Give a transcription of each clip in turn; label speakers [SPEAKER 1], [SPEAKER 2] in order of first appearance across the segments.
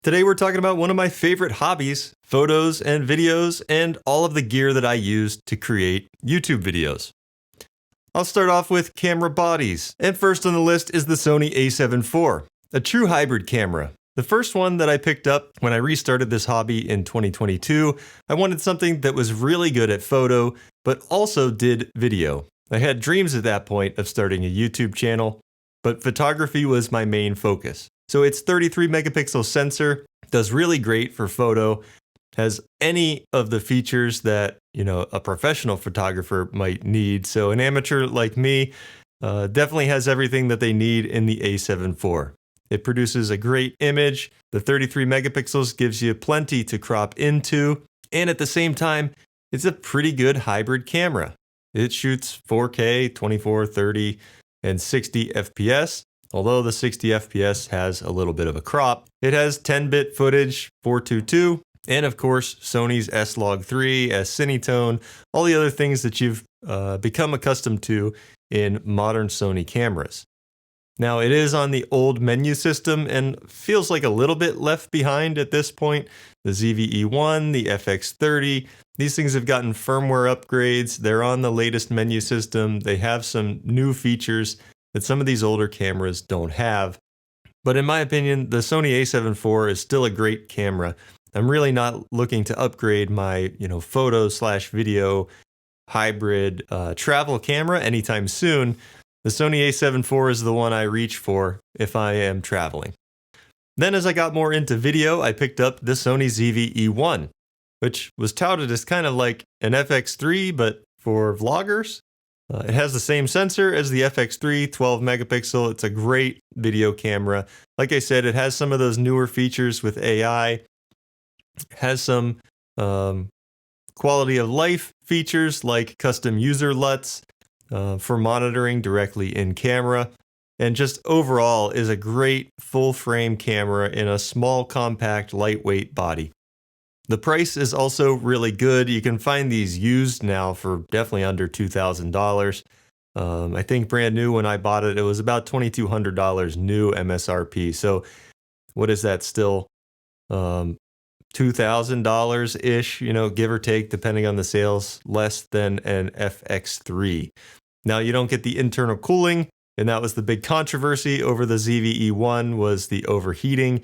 [SPEAKER 1] Today we're talking about one of my favorite hobbies, photos and videos, and all of the gear that I use to create YouTube videos. I'll start off with camera bodies, and first on the list is the Sony a7 IV, a true hybrid camera. The first one that I picked up when I restarted this hobby in 2022, I wanted something that was really good at photo, but also did video. I had dreams at that point of starting a YouTube channel, but photography was my main focus. So its 33 megapixel sensor does really great for photo, has any of the features that, a professional photographer might need. So an amateur like me definitely has everything that they need in the a7 IV. It produces a great image. The 33 megapixels gives you plenty to crop into. And at the same time, it's a pretty good hybrid camera. It shoots 4K, 24, 30, and 60 FPS. Although the 60 FPS has a little bit of a crop. It has 10-bit footage, 422, and of course, Sony's S-Log3, S-Cinetone, all the other things that you've become accustomed to in modern Sony cameras. Now, it is on the old menu system and feels like a little bit left behind at this point. The ZVE1, the FX30, these things have gotten firmware upgrades. They're on the latest menu system. They have some new features that some of these older cameras don't have. But in my opinion, the Sony a7 IV is still a great camera. I'm really not looking to upgrade my, photo/video hybrid travel camera anytime soon. The Sony a7 IV is the one I reach for if I am traveling. Then as I got more into video, I picked up the Sony ZVE1, which was touted as kind of like an FX3, but for vloggers. It has the same sensor as the FX3, 12 megapixel. It's a great video camera. Like I said, it has some of those newer features with AI. It has some quality of life features like custom user LUTs for monitoring directly in camera. And just overall is a great full frame camera in a small, compact, lightweight body. The price is also really good. You can find these used now for definitely under $2,000. I think brand new when I bought it, it was about $2,200 new MSRP. So what is that still? $2,000-ish, give or take, depending on the sales, less than an FX3. Now, you don't get the internal cooling, and that was the big controversy over the ZVE1 was the overheating.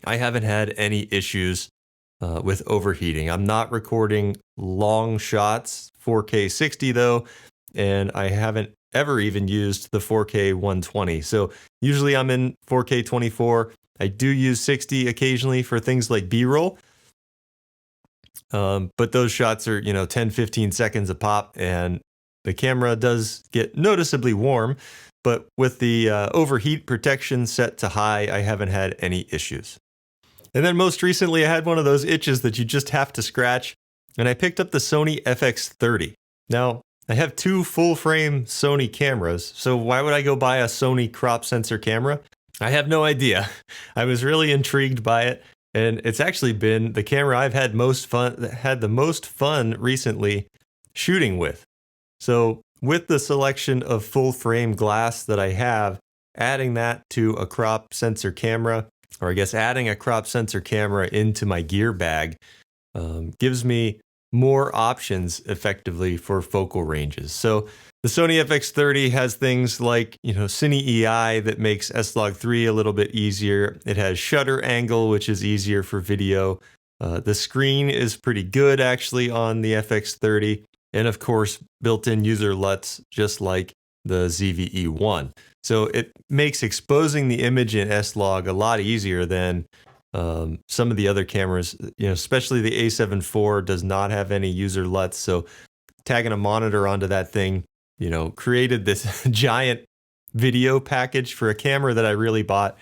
[SPEAKER 1] I haven't had any issues with overheating. I'm not recording long shots, 4K 60 though, and I haven't ever even used the 4K 120. So usually I'm in 4K 24. I do use 60 occasionally for things like B-roll. But those shots are, 10, 15 seconds a pop, and the camera does get noticeably warm. But with the overheat protection set to high, I haven't had any issues. And then most recently, I had one of those itches that you just have to scratch, and I picked up the Sony FX30. Now, I have two full-frame Sony cameras, so why would I go buy a Sony crop sensor camera? I have no idea. I was really intrigued by it, and it's actually been the camera I've had the most fun recently shooting with. So with the selection of full-frame glass that I have, adding that to a crop sensor camera, or I guess adding a crop sensor camera into my gear bag gives me more options effectively for focal ranges. So the Sony FX30 has things like, Cine EI that makes S-Log3 a little bit easier. It has shutter angle, which is easier for video. The screen is pretty good actually on the FX30. And of course, built-in user LUTs, just like the ZVE1. So it makes exposing the image in S-Log a lot easier than some of the other cameras, especially the a7 IV does not have any user LUTs. So tagging a monitor onto that thing, created this giant video package for a camera that I really bought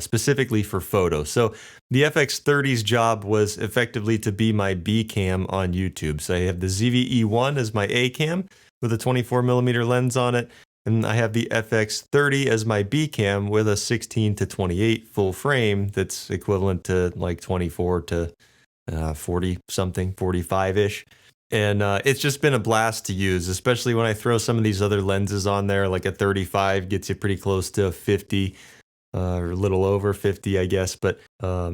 [SPEAKER 1] specifically for photo. So the FX30's job was effectively to be my B cam on YouTube. So I have the ZVE1 as my A cam with a 24mm lens on it. And I have the FX30 as my B cam with a 16 to 28 full frame that's equivalent to like 24 to 40 something, 45-ish. And it's just been a blast to use, especially when I throw some of these other lenses on there, like a 35 gets you pretty close to a 50. or a little over 50, I guess. But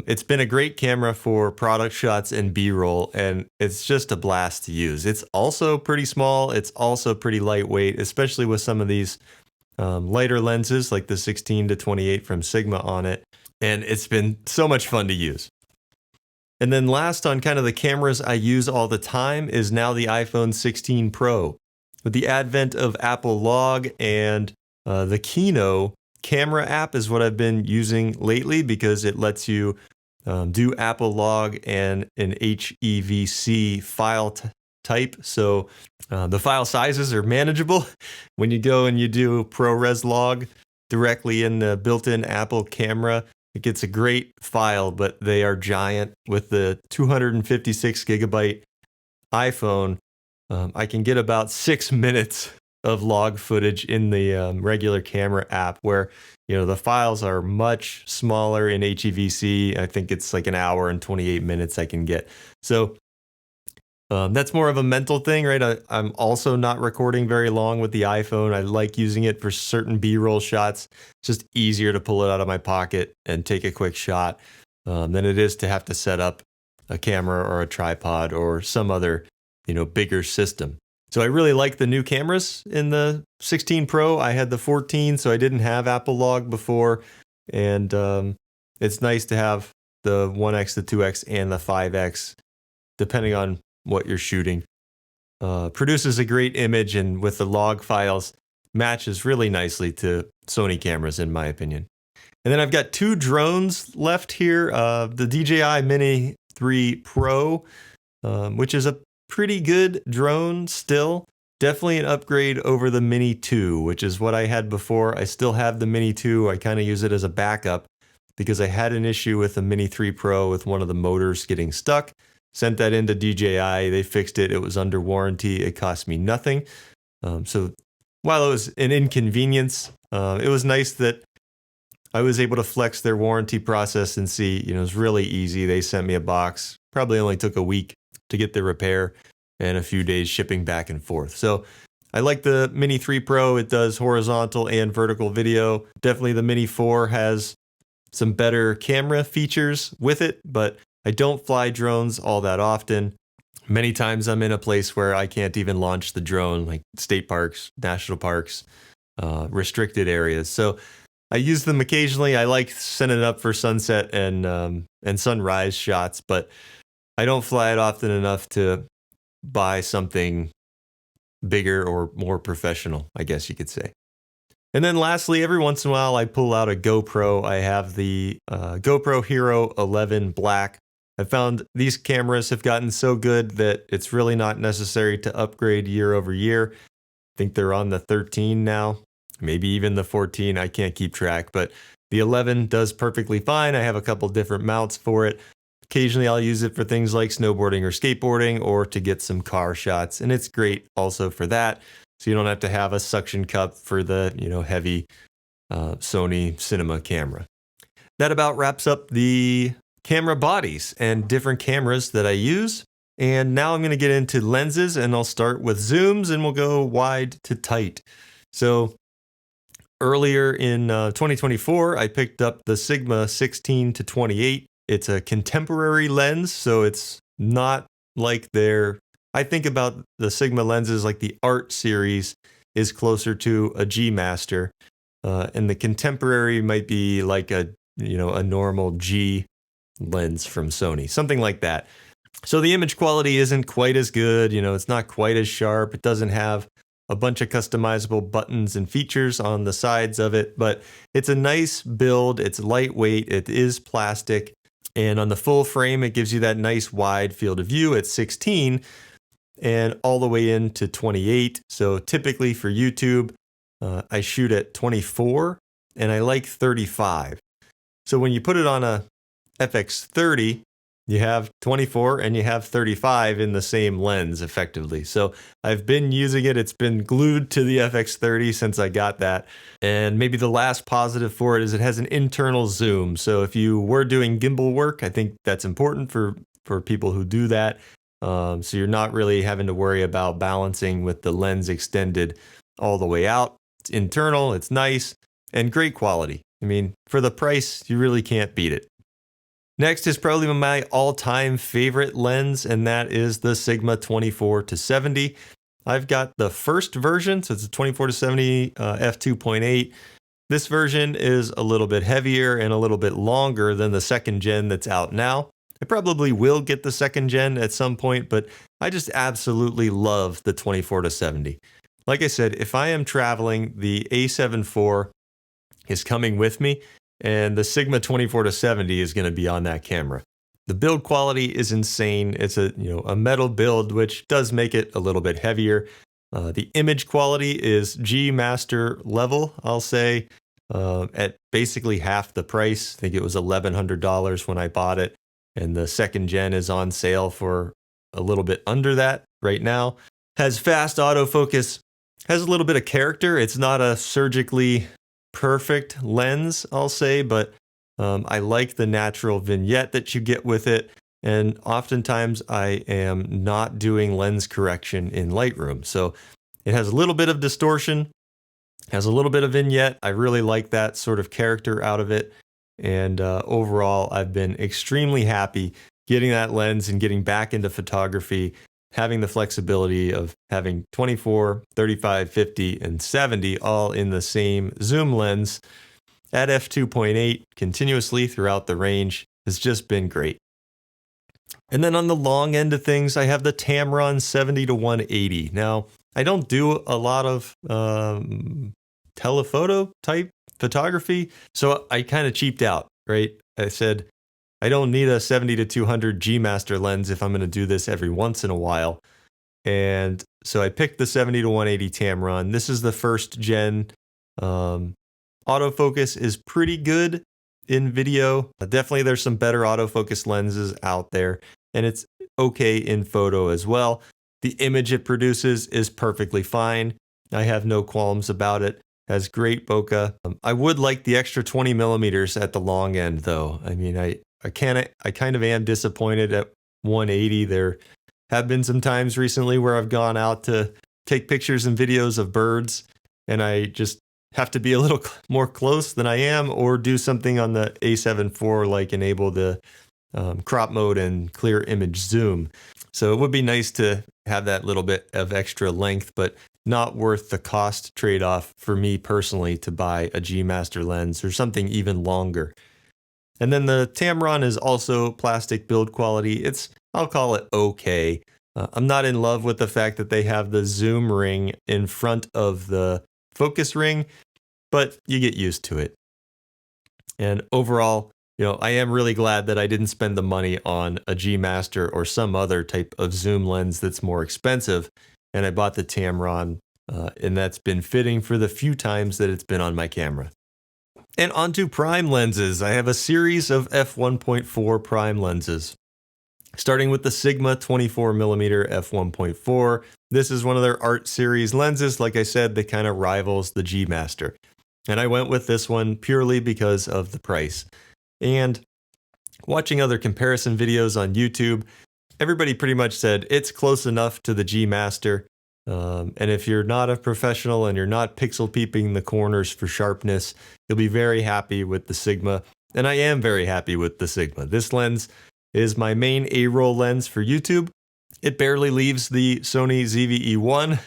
[SPEAKER 1] it's been a great camera for product shots and B-roll, and it's just a blast to use. It's also pretty small. It's also pretty lightweight, especially with some of these lighter lenses like the 16 to 28 from Sigma on it. And it's been so much fun to use. And then last on kind of the cameras I use all the time is now the iPhone 16 Pro. With the advent of Apple Log and the Kino camera app is what I've been using lately because it lets you do Apple Log and an HEVC file type. So the file sizes are manageable when you go and you do ProRes Log directly in the built-in Apple camera. It gets a great file, but they are giant. With the 256 gigabyte iPhone, I can get about 6 minutes of log footage in the regular camera app, where the files are much smaller in HEVC. I think it's like an hour and 28 minutes I can get. So that's more of a mental thing, right? I'm also not recording very long with the iPhone. I like using it for certain B-roll shots. It's just easier to pull it out of my pocket and take a quick shot than it is to have to set up a camera or a tripod or some other, bigger system. So I really like the new cameras in the 16 Pro. I had the 14, so I didn't have Apple Log before. And it's nice to have the 1X, the 2X, and the 5X, depending on what you're shooting. Produces a great image, and with the log files, matches really nicely to Sony cameras, in my opinion. And then I've got 2 drones left here. The DJI Mini 3 Pro, which is a pretty good drone still. Definitely an upgrade over the Mini 2, which is what I had before. I still have the Mini 2. I kind of use it as a backup because I had an issue with the Mini 3 Pro with one of the motors getting stuck. Sent that into DJI. They fixed it. It was under warranty. It cost me nothing. So while it was an inconvenience, it was nice that I was able to flex their warranty process and see, it was really easy. They sent me a box. Probably only took a week to get the repair and a few days shipping back and forth. So I like the Mini 3 Pro. It does horizontal and vertical video. Definitely the Mini 4 has some better camera features with it, but I don't fly drones all that often. Many times I'm in a place where I can't even launch the drone, like state parks, national parks, restricted areas. So I use them occasionally. I like sending it up for sunset and sunrise shots, but I don't fly it often enough to buy something bigger or more professional, I guess you could say. And then lastly, every once in a while I pull out a GoPro. I have the GoPro Hero 11 Black. I found these cameras have gotten so good that it's really not necessary to upgrade year over year. I think they're on the 13 now, maybe even the 14. I can't keep track, but the 11 does perfectly fine. I have a couple different mounts for it. Occasionally I'll use it for things like snowboarding or skateboarding or to get some car shots, and it's great also for that. So you don't have to have a suction cup for the heavy Sony cinema camera. That about wraps up the camera bodies and different cameras that I use. And now I'm going to get into lenses, and I'll start with zooms and we'll go wide to tight. So earlier in 2024, I picked up the Sigma 16 to 28. It's a contemporary lens, so it's not like I think about the Sigma lenses like the Art series is closer to a G Master, and the contemporary might be like a normal G lens from Sony, something like that. So the image quality isn't quite as good, it's not quite as sharp. It doesn't have a bunch of customizable buttons and features on the sides of it, but it's a nice build. It's lightweight. It is plastic. And on the full frame, it gives you that nice wide field of view at 16 and all the way into 28. So typically for YouTube, I shoot at 24 and I like 35. So when you put it on a FX30, you have 24 and you have 35 in the same lens effectively. So I've been using it. It's been glued to the FX30 since I got that. And maybe the last positive for it is it has an internal zoom. So if you were doing gimbal work, I think that's important for people who do that. So you're not really having to worry about balancing with the lens extended all the way out. It's internal, it's nice, and great quality. I mean, for the price, you really can't beat it. Next is probably my all-time favorite lens, and that is the Sigma 24-70. I've got the first version, so it's a 24-70 f2.8. This version is a little bit heavier and a little bit longer than the second gen that's out now. I probably will get the second gen at some point, but I just absolutely love the 24-70. Like I said, if I am traveling, the A7 IV is coming with me, and the Sigma 24-70 is going to be on that camera. The build quality is insane. It's a metal build, which does make it a little bit heavier. The image quality is G Master level, I'll say, at basically half the price. I think it was $1,100 when I bought it, and the second gen is on sale for a little bit under that right now. Has fast autofocus, has a little bit of character. It's not a surgically perfect lens, I'll say, but I like the natural vignette that you get with it. And oftentimes I am not doing lens correction in Lightroom. So it has a little bit of distortion, has a little bit of vignette. I really like that sort of character out of it. And overall, I've been extremely happy getting that lens and getting back into photography, having the flexibility of having 24, 35, 50, and 70 all in the same zoom lens at f2.8 continuously throughout the range has just been great. And then on the long end of things, I have the Tamron 70-180. Now, I don't do a lot of telephoto type photography, so I kind of cheaped out, right? I said, I don't need a 70-200 G Master lens if I'm going to do this every once in a while. And so I picked the 70-180 Tamron. This is the first gen. Autofocus is pretty good in video. Definitely there's some better autofocus lenses out there, and it's okay in photo as well. The image it produces is perfectly fine. I have no qualms about it. Has great bokeh. I would like the extra 20 millimeters at the long end though. I mean, I kind of am disappointed at 180. There have been some times recently where I've gone out to take pictures and videos of birds, and I just have to be a little more close than I am, or do something on the A7 IV, like enable the crop mode and clear image zoom. So it would be nice to have that little bit of extra length, but not worth the cost trade-off for me personally to buy a G Master lens or something even longer. And then the Tamron is also plastic build quality. I'll call it okay. I'm not in love with the fact that they have the zoom ring in front of the focus ring, but you get used to it. And overall, I am really glad that I didn't spend the money on a G Master or some other type of zoom lens that's more expensive, and I bought the Tamron, and that's been fitting for the few times that it's been on my camera. And onto prime lenses. I have a series of f1.4 prime lenses. Starting with the Sigma 24mm f1.4. This is one of their art series lenses. Like I said, they kind of rivals the G Master. And I went with this one purely because of the price. And watching other comparison videos on YouTube, everybody pretty much said it's close enough to the G Master. And if you're not a professional and you're not pixel peeping the corners for sharpness, you'll be very happy with the Sigma. And I am very happy with the Sigma. This lens is my main A-roll lens for YouTube. It barely leaves the Sony ZV-E1,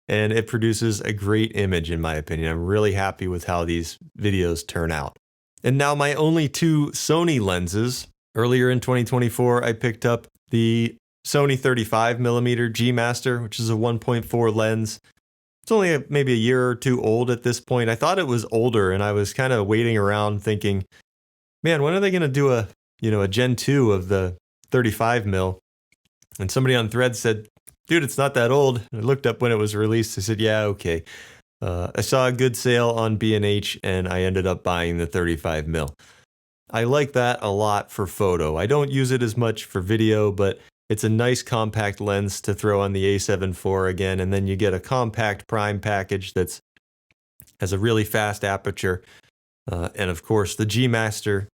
[SPEAKER 1] and it produces a great image in my opinion. I'm really happy with how these videos turn out. And now my only two Sony lenses. Earlier in 2024, I picked up the Sony 35mm G Master, which is a 1.4 lens. It's only maybe a year or two old at this point. I thought it was older, and I was kind of waiting around thinking, man, when are they going to do a Gen 2 of the 35mm? And somebody on Threads said, dude, it's not that old. And I looked up when it was released. I said, yeah, okay. I saw a good sale on B&H, and I ended up buying the 35mm. I like that a lot for photo. I don't use it as much for video, but it's a nice compact lens to throw on the A7 IV again, and then you get a compact prime package that has a really fast aperture, and of course the G Master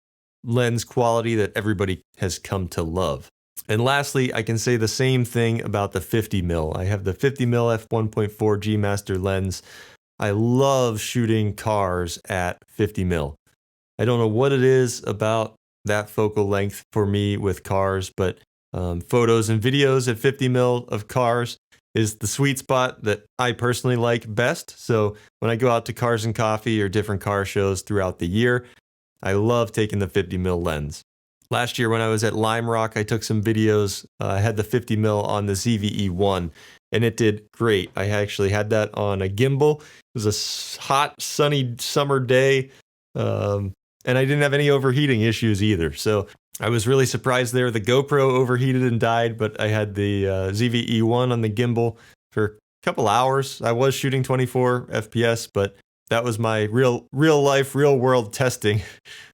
[SPEAKER 1] lens quality that everybody has come to love. And lastly, I can say the same thing about the 50mm. I have the 50mm f1.4 G Master lens. I love shooting cars at 50mm. I don't know what it is about that focal length for me with cars, but photos and videos at 50 mil of cars is the sweet spot that I personally like best. So when I go out to Cars and Coffee or different car shows throughout the year, I love taking the 50 mil lens. Last year when I was at Lime Rock, I took some videos. I had the 50 mil on the ZVE1 and it did great. I actually had that on a gimbal. It was a hot, sunny summer day. And I didn't have any overheating issues either. So I was really surprised there. The GoPro overheated and died, but I had the ZVE1 on the gimbal for a couple hours. I was shooting 24 FPS, but that was my real life, real world testing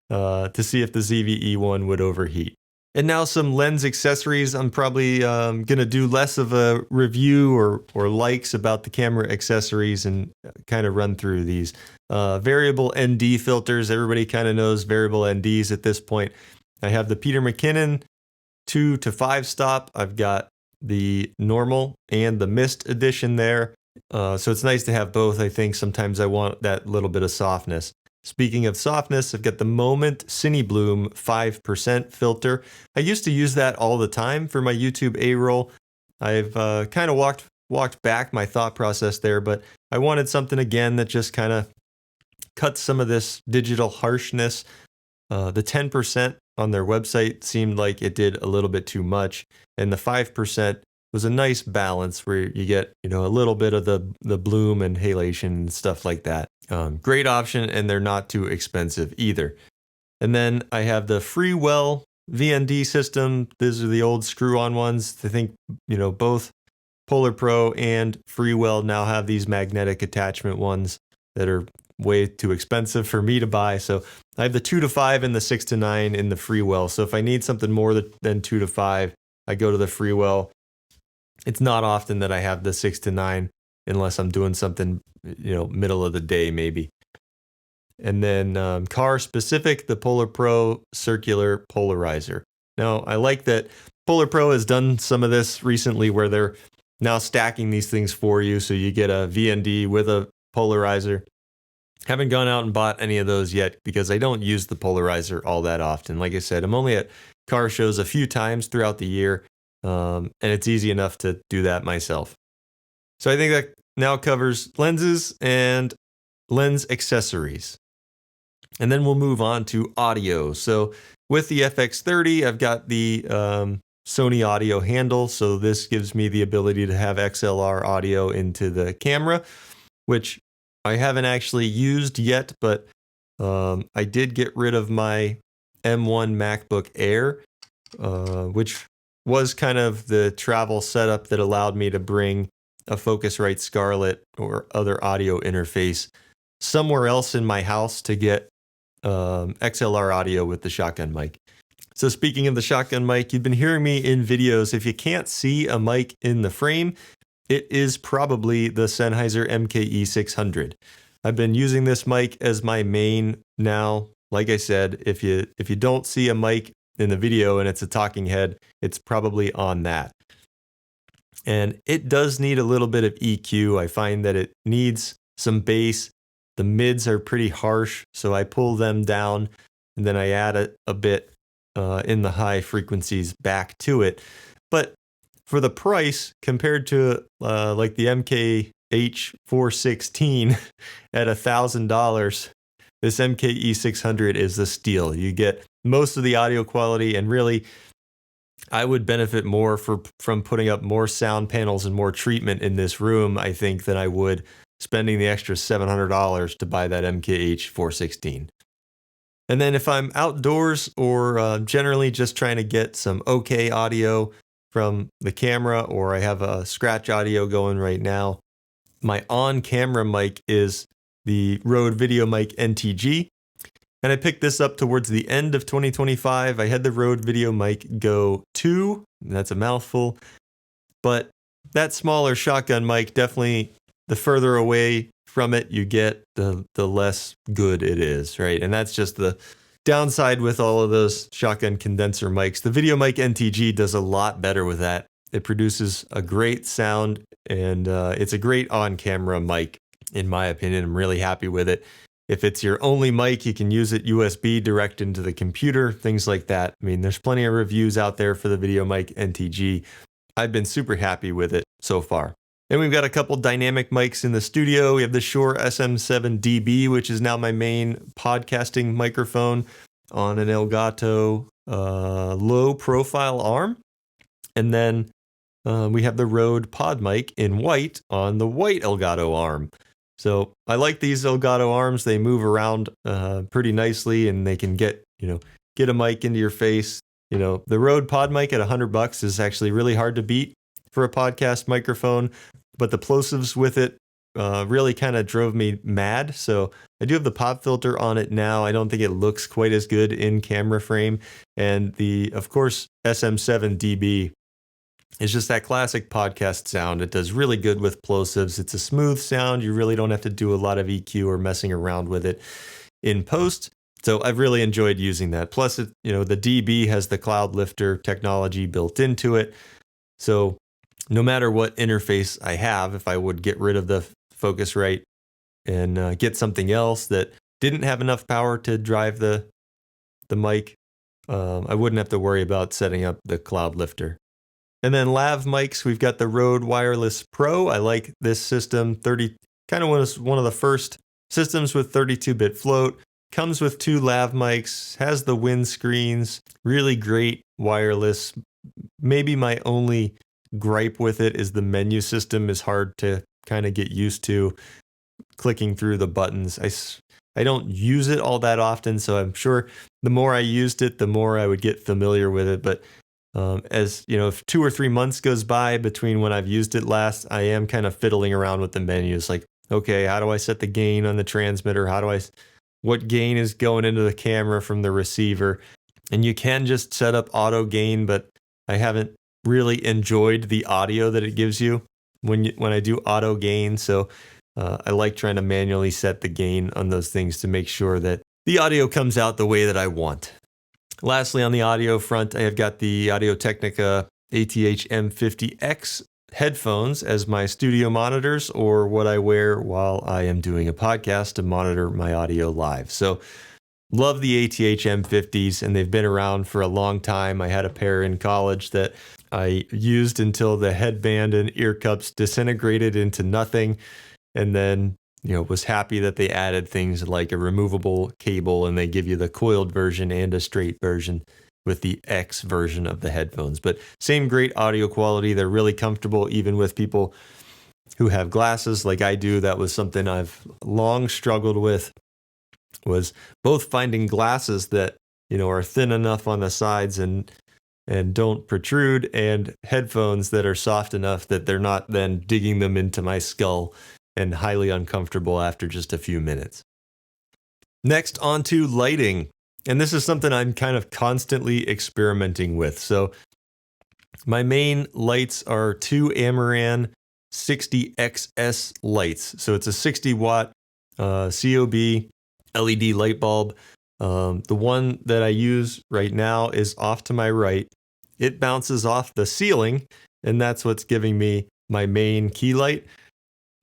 [SPEAKER 1] to see if the ZVE1 would overheat. And now some lens accessories. I'm probably going to do less of a review or likes about the camera accessories and kind of run through these. Variable ND filters. Everybody kind of knows variable NDs at this point. I have the Peter McKinnon 2 to 5 stop. I've got the normal and the mist edition there. So it's nice to have both. I think sometimes I want that little bit of softness. Speaking of softness, I've got the Moment Cinebloom 5% filter. I used to use that all the time for my YouTube A-roll. I've kind of walked back my thought process there, but I wanted something again that just kind of cuts some of this digital harshness. The 10% on their website seemed like it did a little bit too much, and the 5% was a nice balance where you get, a little bit of the bloom and halation and stuff like that. Great option, and they're not too expensive either. And then I have the Freewell VND system. These are the old screw-on ones. I think, both Polar Pro and Freewell now have these magnetic attachment ones that are way too expensive for me to buy. So I have the 2 to 5 and the 6 to 9 in the Freewell. So if I need something more than 2 to 5, I go to the Freewell. It's not often that I have the 6 to 9 unless I'm doing something, middle of the day maybe. And then car specific, the Polar Pro circular polarizer. Now, I like that Polar Pro has done some of this recently where they're now stacking these things for you. So you get a VND with a polarizer. Haven't gone out and bought any of those yet because I don't use the polarizer all that often. Like I said, I'm only at car shows a few times throughout the year. And it's easy enough to do that myself. So I think that now covers lenses and lens accessories. And then we'll move on to audio. So with the FX30, I've got the Sony audio handle. So this gives me the ability to have XLR audio into the camera, which I haven't actually used yet, but I did get rid of my M1 MacBook Air, which was kind of the travel setup that allowed me to bring a Focusrite Scarlett or other audio interface somewhere else in my house to get XLR audio with the shotgun mic. So speaking of the shotgun mic, you've been hearing me in videos. If you can't see a mic in the frame, it is probably the Sennheiser MKE600. I've been using this mic as my main now. Like I said, if you don't see a mic in the video and it's a talking head, it's probably on that. And it does need a little bit of EQ. I find that it needs some bass. The mids are pretty harsh, so I pull them down and then I add a bit in the high frequencies back to it. But for the price, compared to like the MKH416 at $1,000, this MKE600 is a steal. You get most of the audio quality, and really, I would benefit more from putting up more sound panels and more treatment in this room, I think, than I would spending the extra $700 to buy that MKH416. And then if I'm outdoors or generally just trying to get some okay audio from the camera, or I have a scratch audio going right now, my on-camera mic is the Rode VideoMic NTG. And I picked this up towards the end of 2025. I had the Rode VideoMic Go 2. That's a mouthful. But that smaller shotgun mic, definitely the further away from it you get, the less good it is, right? And that's just the downside with all of those shotgun condenser mics. The VideoMic NTG does a lot better with that. It produces a great sound, and it's a great on-camera mic, in my opinion. I'm really happy with it. If it's your only mic, you can use it USB direct into the computer, things like that. I mean, there's plenty of reviews out there for the Video Mic NTG. I've been super happy with it so far. And we've got a couple dynamic mics in the studio. We have the Shure SM7DB, which is now my main podcasting microphone on an Elgato low profile arm. And then we have the Rode Pod mic in white on the white Elgato arm. So I like these Elgato arms. They move around pretty nicely, and they can get a mic into your face. The Rode Pod mic at $100 is actually really hard to beat for a podcast microphone, but the plosives with it really kind of drove me mad. So I do have the pop filter on it now. I don't think it looks quite as good in camera frame. And of course, SM7DB is just that classic podcast sound. It does really good with plosives. It's a smooth sound. You really don't have to do a lot of EQ or messing around with it in post. So I've really enjoyed using that. Plus, the DB has the cloud lifter technology built into it. So no matter what interface I have, if I would get rid of the Focusrite and get something else that didn't have enough power to drive the mic, I wouldn't have to worry about setting up the cloud lifter. And then lav mics, we've got the Rode Wireless Pro. I like this system. Kind of was one of the first systems with 32-bit float. Comes with 2 lav mics, has the windscreens, really great wireless. Maybe my only gripe with it is the menu system is hard to kind of get used to clicking through the buttons. I don't use it all that often, so I'm sure the more I used it, the more I would get familiar with it. But as if 2 or 3 months goes by between when I've used it last, I am kind of fiddling around with the menus. Like, okay, how do I set the gain on the transmitter? What gain is going into the camera from the receiver? And you can just set up auto gain, but I haven't really enjoyed the audio that it gives you when I do auto gain. So I like trying to manually set the gain on those things to make sure that the audio comes out the way that I want. Lastly, on the audio front, I have got the Audio-Technica ATH M50X headphones as my studio monitors, or what I wear while I am doing a podcast to monitor my audio live. So love the ATH M50s, and they've been around for a long time. I had a pair in college that I used until the headband and ear cups disintegrated into nothing, and then was happy that they added things like a removable cable, and they give you the coiled version and a straight version with the X version of the headphones. But same great audio quality. They're really comfortable even with people who have glasses like I do. That was something I've long struggled with, was both finding glasses that are thin enough on the sides and don't protrude, and headphones that are soft enough that they're not then digging them into my skull and highly uncomfortable after just a few minutes. Next, on to lighting. And this is something I'm kind of constantly experimenting with. So my main lights are 2 Amaran 60XS lights. So it's a 60 watt COB LED light bulb. The one that I use right now is off to my right. It bounces off the ceiling, and that's what's giving me my main key light.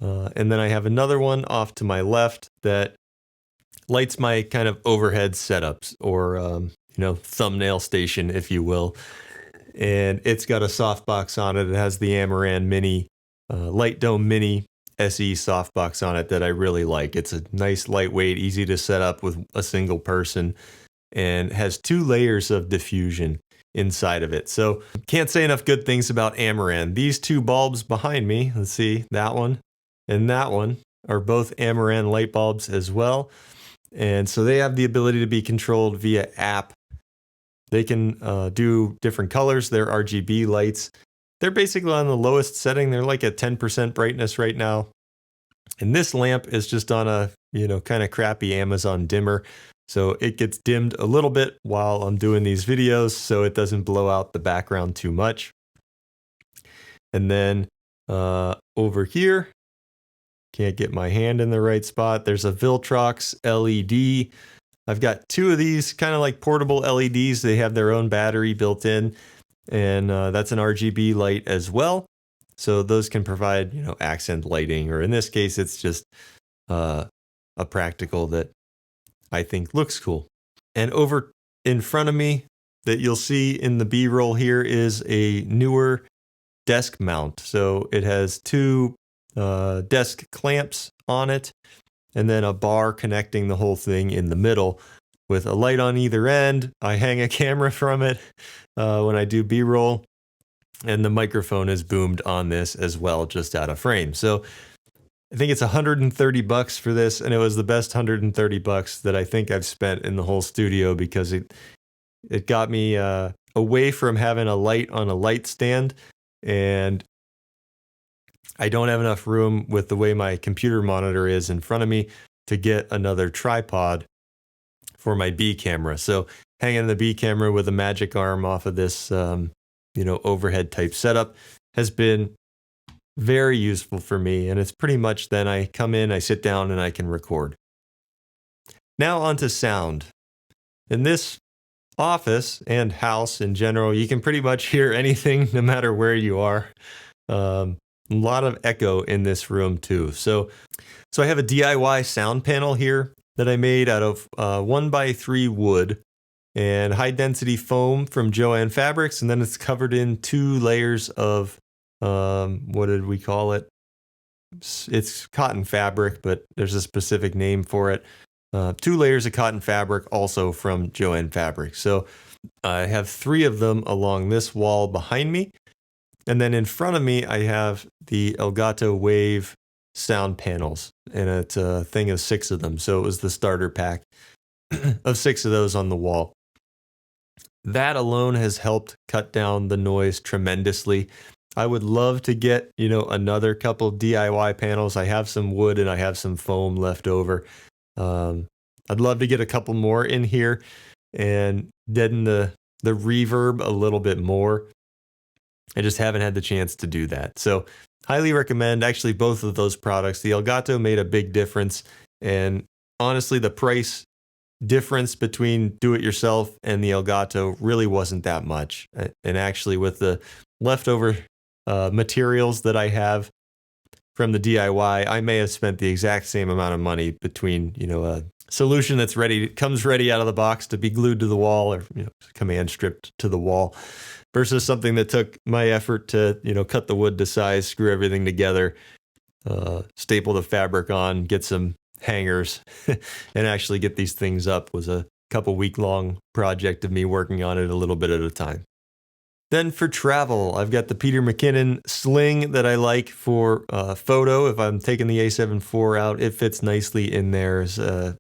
[SPEAKER 1] And then I have another one off to my left that lights my kind of overhead setups, or thumbnail station, if you will. And it's got a softbox on it. It has the Amaran Mini Light Dome Mini SE softbox on it that I really like. It's a nice, lightweight, easy to set up with a single person, and has 2 layers of diffusion inside of it. So can't say enough good things about Amaran. These 2 bulbs behind me, let's see, that one and that one, are both Amaran light bulbs as well. And so they have the ability to be controlled via app. They can do different colors. They're RGB lights. They're basically on the lowest setting. They're like at 10% brightness right now. And this lamp is just on a, kind of crappy Amazon dimmer. So it gets dimmed a little bit while I'm doing these videos, so it doesn't blow out the background too much. And then over here, can't get my hand in the right spot. There's a Viltrox LED. I've got 2 of these kind of like portable LEDs. They have their own battery built in, and that's an RGB light as well. So those can provide, accent lighting, or in this case, it's just a practical that I think looks cool. And over in front of me that you'll see in the B-roll here is a newer desk mount. So it has two desk clamps on it, and then a bar connecting the whole thing in the middle with a light on either end. I hang a camera from it when I do B-roll, and the microphone is boomed on this as well, just out of frame. So I think it's $130 for this, and it was the best $130 that I think I've spent in the whole studio, because it got me away from having a light on a light stand, and I don't have enough room with the way my computer monitor is in front of me to get another tripod for my B camera. So hanging the B camera with a magic arm off of this, overhead type setup has been very useful for me. And it's pretty much then I come in, I sit down, and I can record. Now onto sound. In this office and house in general, you can pretty much hear anything no matter where you are. A lot of echo in this room too. So I have a DIY sound panel here that I made out of 1x3 wood and high density foam from Jo-Ann Fabrics, and then it's covered in 2 layers of what did we call it? It's cotton fabric, but there's a specific name for it. 2 layers of cotton fabric, also from Jo-Ann Fabrics. So I have 3 of them along this wall behind me. And then in front of me, I have the Elgato Wave sound panels, and it's a thing of 6 of them. So it was the starter pack of 6 of those on the wall. That alone has helped cut down the noise tremendously. I would love to get, another couple DIY panels. I have some wood and I have some foam left over. I'd love to get a couple more in here and deaden the reverb a little bit more. I just haven't had the chance to do that. So highly recommend actually both of those products. The Elgato made a big difference, and honestly, the price difference between do-it-yourself and the Elgato really wasn't that much. And actually, with the leftover materials that I have from the DIY, I may have spent the exact same amount of money between, a solution that's comes ready out of the box to be glued to the wall, or command stripped to the wall, versus something that took my effort to, cut the wood to size, screw everything together, staple the fabric on, get some hangers, and actually get these things up. Was a couple week-long project of me working on it a little bit at a time. Then for travel, I've got the Peter McKinnon sling that I like for photo. If I'm taking the A7 IV out, it fits nicely in there as a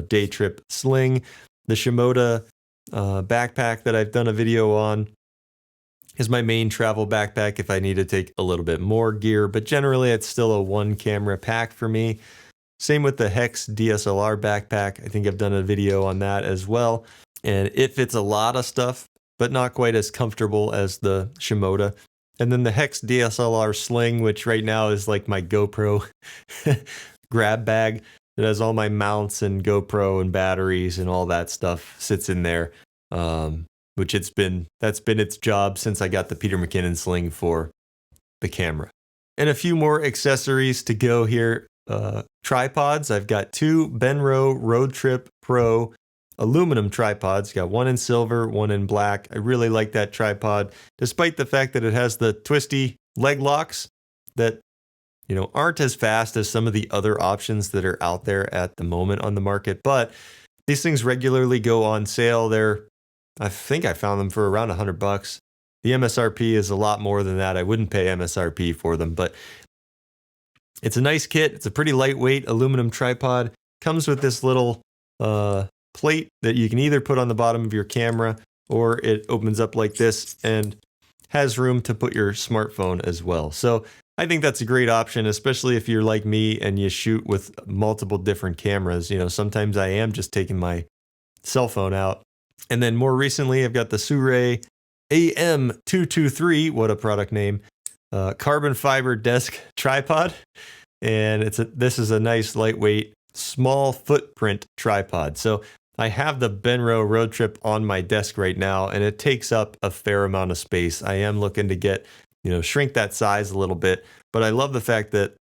[SPEAKER 1] day trip sling. The Shimoda backpack that I've done a video on is my main travel backpack if I need to take a little bit more gear, but generally it's still a 1-camera pack for me. Same with the Hex DSLR backpack. I think I've done a video on that as well. And it fits a lot of stuff, but not quite as comfortable as the Shimoda. And then the Hex DSLR sling, which right now is like my GoPro grab bag. It has all my mounts and GoPro and batteries and all that stuff sits in there. Which that's been its job since I got the Peter McKinnon sling for the camera. And a few more accessories to go here. Tripods. I've got 2 Benro Road Trip Pro aluminum tripods. Got one in silver, one in black. I really like that tripod, despite the fact that it has the twisty leg locks that aren't as fast as some of the other options that are out there at the moment on the market. But these things regularly go on sale. I think I found them for around $100. The MSRP is a lot more than that. I wouldn't pay MSRP for them, but it's a nice kit. It's a pretty lightweight aluminum tripod. Comes with this little plate that you can either put on the bottom of your camera, or it opens up like this and has room to put your smartphone as well. So I think that's a great option, especially if you're like me and you shoot with multiple different cameras. Sometimes I am just taking my cell phone out. And then more recently, I've got the Sirui AM223, what a product name, carbon fiber desk tripod. And this is a nice lightweight, small footprint tripod. So I have the Benro Road Trip on my desk right now, and it takes up a fair amount of space. I am looking to shrink that size a little bit, but I love the fact that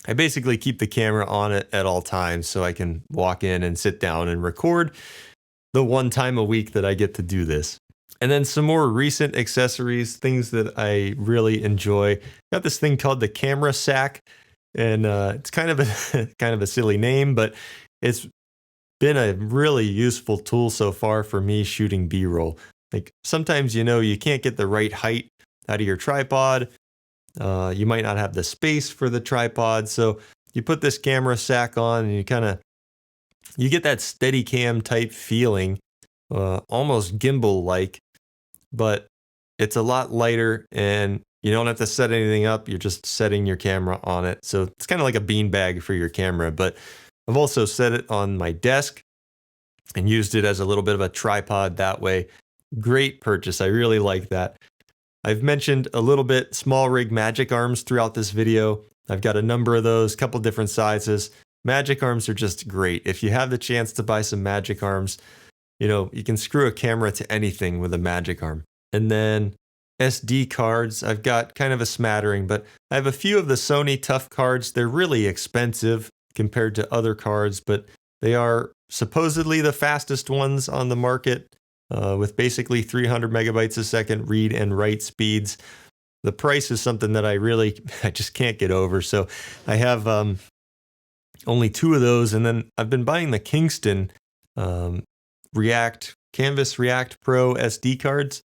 [SPEAKER 1] I basically keep the camera on it at all times so I can walk in and sit down and record the one time a week that I get to do this. And then some more recent accessories, things that I really enjoy. Got this thing called the camera sack, and it's kind of a kind of a silly name, but it's been a really useful tool so far for me shooting B-roll. Like sometimes, you can't get the right height out of your tripod. You might not have the space for the tripod, so you put this camera sack on and you get that steady cam type feeling, almost gimbal like, but it's a lot lighter and you don't have to set anything up. You're just setting your camera on it. So it's kind of like a beanbag for your camera, but I've also set it on my desk and used it as a little bit of a tripod that way. Great purchase. I really like that. I've mentioned a little bit small rig magic arms throughout this video. I've got a number of those, a couple different sizes. Magic arms are just great. If you have the chance to buy some magic arms, you can screw a camera to anything with a magic arm. And then SD cards, I've got kind of a smattering, but I have a few of the Sony Tough cards. They're really expensive compared to other cards, but they are supposedly the fastest ones on the market, with basically 300 megabytes a second read and write speeds. The price is something that I just can't get over. So I have only 2 of those, and then I've been buying the Kingston Canvas React Pro SD cards.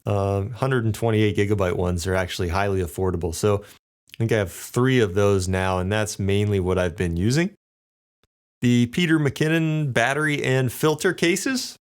[SPEAKER 1] 128 gigabyte ones are actually highly affordable. So I think I have 3 of those now, and that's mainly what I've been using. The Peter McKinnon battery and filter cases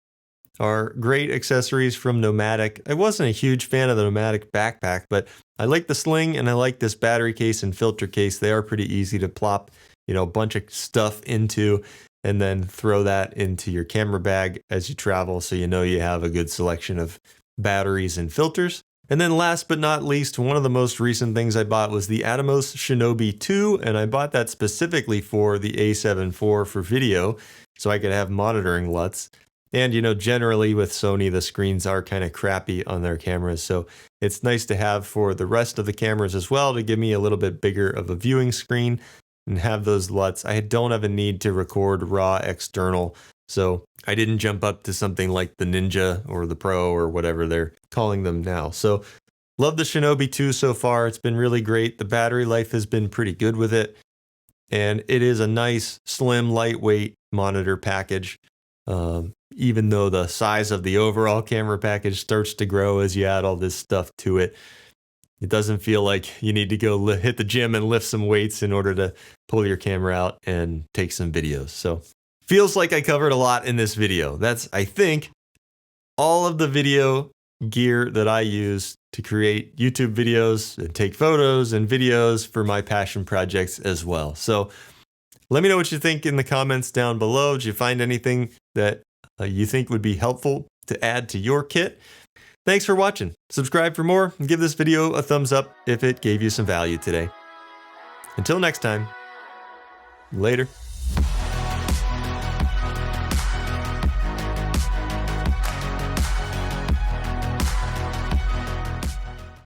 [SPEAKER 1] are great accessories from Nomadic. I wasn't a huge fan of the Nomadic backpack, but I like the sling and I like this battery case and filter case. They are pretty easy to plop, a bunch of stuff into and then throw that into your camera bag as you travel, so you have a good selection of batteries and filters. And then last but not least, one of the most recent things I bought was the Atomos Shinobi II, and I bought that specifically for the A7 IV for video, so I could have monitoring LUTs. And generally with Sony, the screens are kind of crappy on their cameras, so it's nice to have for the rest of the cameras as well to give me a little bit bigger of a viewing screen and have those LUTs. I don't have a need to record raw external, so I didn't jump up to something like the Ninja or the Pro or whatever they're calling them now. So love the Shinobi 2 so far. It's been really great. The battery life has been pretty good with it, and it is a nice, slim, lightweight monitor package. Even though the size of the overall camera package starts to grow as you add all this stuff to it, it doesn't feel like you need to go hit the gym and lift some weights in order to pull your camera out and take some videos. So feels like I covered a lot in this video. That's, I think, all of the video gear that I use to create YouTube videos and take photos and videos for my passion projects as well. So let me know what you think in the comments down below. Did you find anything that you think would be helpful to add to your kit? Thanks for watching. Subscribe for more and give this video a thumbs up if it gave you some value today. Until next time, later.